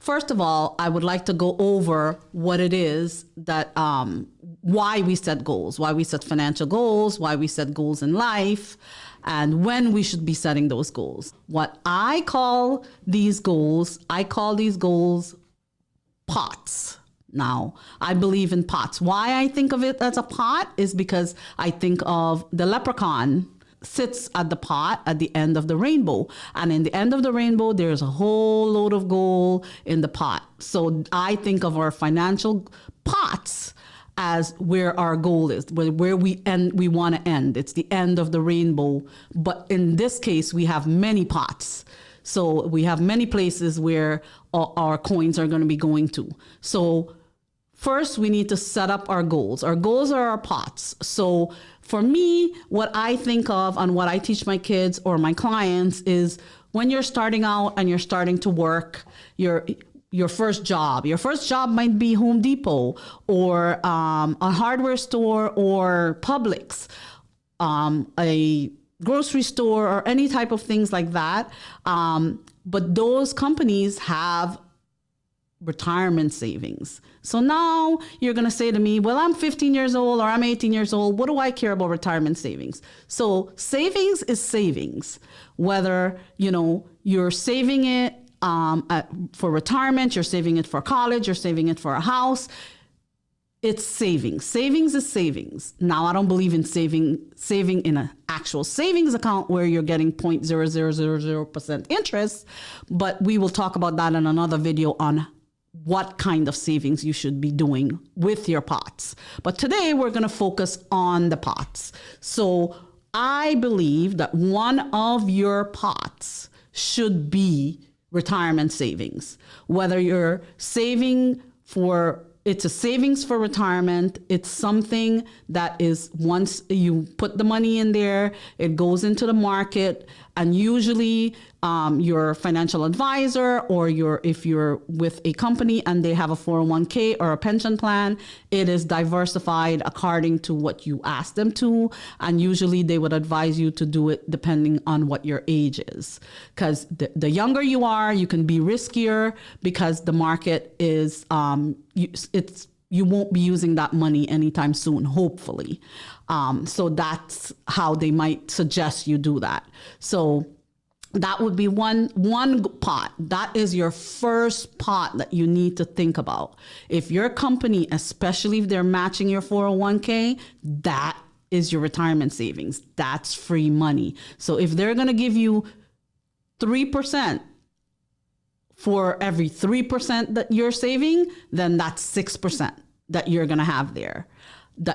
First of all, I would like to go over what it is that, why we set goals, why we set financial goals, why we set goals in life, and when we should be setting those goals. What I call these goals pots. Now, I believe in pots. Why I think of it as a pot is because I think of the leprechaun sits at the pot at the end of the rainbow. And in the end of the rainbow, there's a whole load of gold in the pot. So I think of our financial pots as where our goal is, where we want to end. It's the end of the rainbow. But in this case, we have many pots. So we have many places where our coins are going to be going to. So first, we need to set up our goals. Our goals are our pots. So for me, what I think of and what I teach my kids or my clients is when you're starting out and you're starting to work, your first job might be Home Depot or a hardware store or Publix, a grocery store or any type of things like that. But those companies have retirement savings. So now you're going to say to me, well, I'm 15 years old or I'm 18 years old. What do I care about retirement savings? So savings is savings, whether, you're saving it for retirement, you're saving it for college, you're saving it for a house. It's savings. Savings is savings. Now, I don't believe in saving in an actual savings account where you're getting 0.0000% interest, but we will talk about that in another video on what kind of savings you should be doing with your pots. But today we're going to focus on the pots. So I believe that one of your pots should be retirement savings, whether you're saving for it's a savings for retirement. It's something that is once you put the money in there, it goes into the market. And usually your financial advisor or if you're with a company and they have a 401k or a pension plan, it is diversified according to what you ask them to. And usually they would advise you to do it depending on what your age is. Because the younger you are, you can be riskier because the market is, you won't be using that money anytime soon, hopefully. So that's how they might suggest you do that. So that would be one pot. That is your first pot that you need to think about. If your company, especially if they're matching your 401k, that is your retirement savings. That's free money. So if they're going to give you 3%, for every 3% that you're saving, then that's 6% that you're going to have there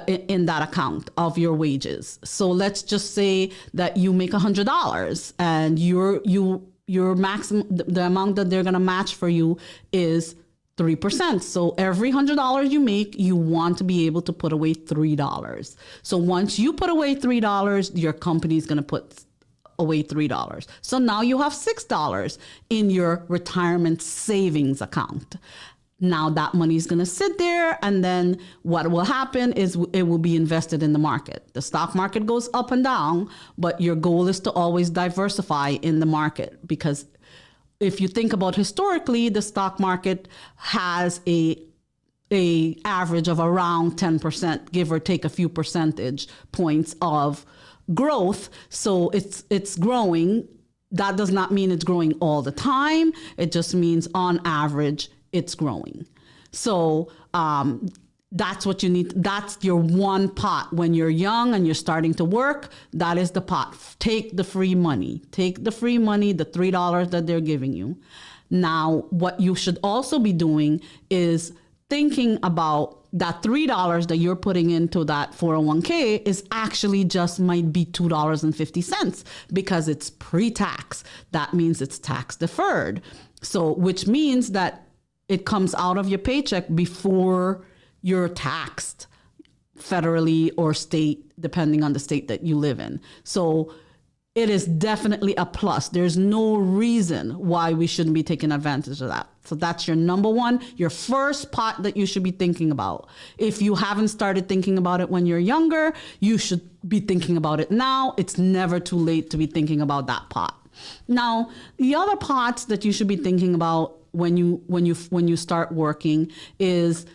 in that account of your wages. So let's just say that you make $100 and your maximum, the amount that they're going to match for you is 3%. So every $100 you make, you want to be able to put away $3. So once you put away $3, your company is going to put away $3. So now you have $6 in your retirement savings account. Now that money is going to sit there, and then what will happen is it will be invested in the market. The stock market goes up and down, but your goal is to always diversify in the market, because if you think about historically, the stock market has a average of around 10%, give or take a few percentage points of growth. So it's growing. That does not mean it's growing all the time. It just means on average it's growing. So that's what you need. That's your one pot. When you're young and you're starting to work, that is the pot. Take the free money. Take the free money, the $3 that they're giving you. Now, what you should also be doing is thinking about that $3 that you're putting into that 401k is actually just might be $2.50 because it's pre-tax. That means it's tax deferred. So, which means that it comes out of your paycheck before you're taxed federally or state, depending on the state that you live in. So it is definitely a plus. There's no reason why we shouldn't be taking advantage of that. So that's your number one, your first pot that you should be thinking about. If you haven't started thinking about it when you're younger, you should be thinking about it now. It's never too late to be thinking about that pot. Now, the other pots that you should be thinking about when you start working is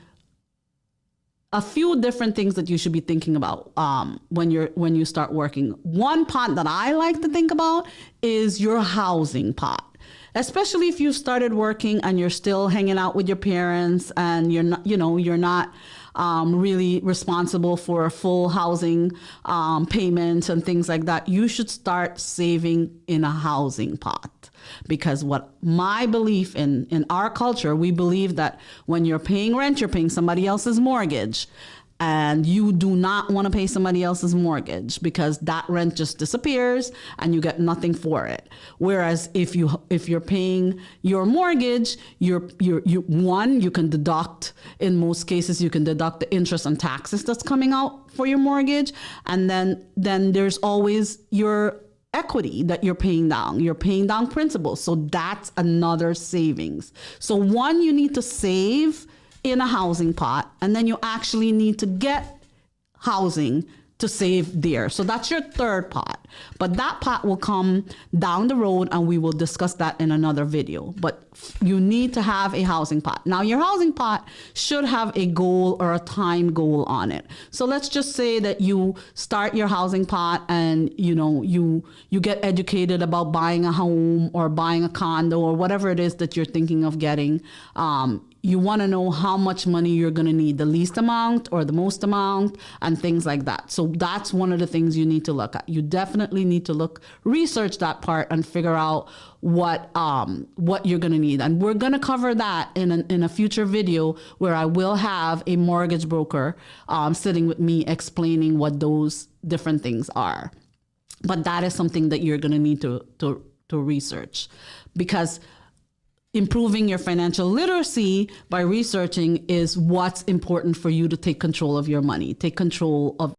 a few different things that you should be thinking about when you start working. One pot that I like to think about is your housing pot. Especially if you started working and you're still hanging out with your parents and you're not really responsible for full housing payments and things like that, you should start saving in a housing pot. Because what my belief in our culture, we believe that when you're paying rent, you're paying somebody else's mortgage. And you do not want to pay somebody else's mortgage because that rent just disappears and you get nothing for it. Whereas if you're paying your mortgage, you can deduct, in most cases, you can deduct the interest and taxes that's coming out for your mortgage. And then there's always your equity that you're paying down. You're paying down principal. So that's another savings. So one, you need to save in a housing pot, and then you actually need to get housing to save there. So that's your third pot. But that pot will come down the road and we will discuss that in another video. But you need to have a housing pot. Now your housing pot should have a goal or a time goal on it. So let's just say that you start your housing pot and you get educated about buying a home or buying a condo or whatever it is that you're thinking of getting. You want to know how much money you're going to need, the least amount or the most amount, and things like that. So that's one of the things you need to look at. You definitely need to research that part and figure out what you're going to need. And we're going to cover that in a future video where I will have a mortgage broker sitting with me explaining what those different things are. But that is something that you're going to need to research, because improving your financial literacy by researching is what's important for you to take control of your money, take control of